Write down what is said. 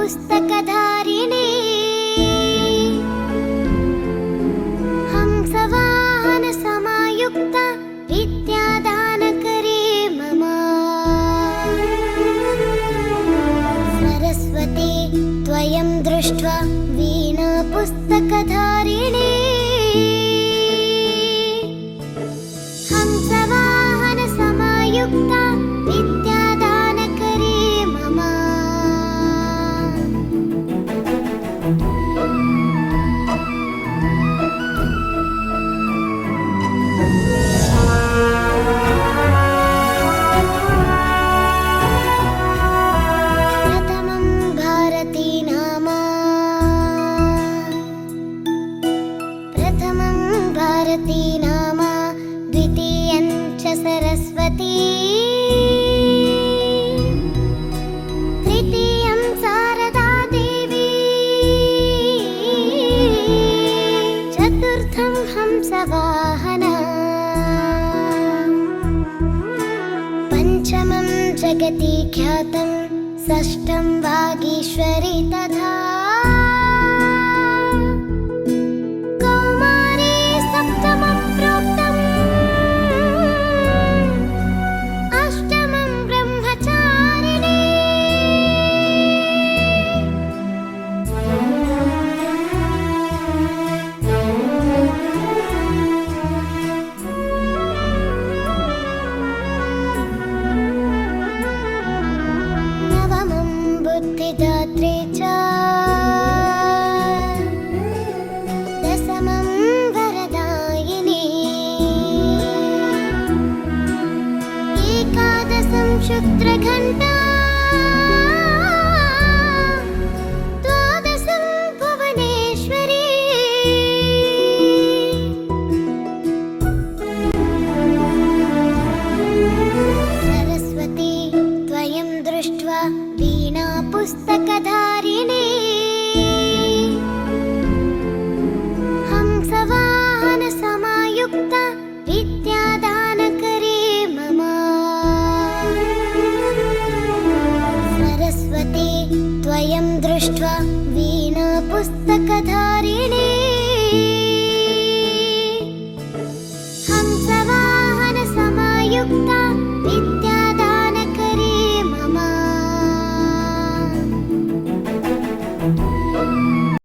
पुस्तकधारिणे हंसवाहन समायुक्त विद्यादानकरे मम सरस्वती त्वयं दृष्ट्वा वीणा पुस्तकधारिणे हंसवाहन समायुक्त विद्यादानकरे मम प्रथमं भारती नाम द्वितीयं च सरस्वती तृतीयं शारदा देवी चतुर्थं हंसवाहन पंचमं जगति ख्यातं षष्ठं वागीश्वरी तथा कौमारी सप्तमं प्रोक्तम् अष्टमं ब्रह्मचारिणी नवमं बुद्धिदात्री च दशमं वरदायिनी एकादशं शुक्रघण्टा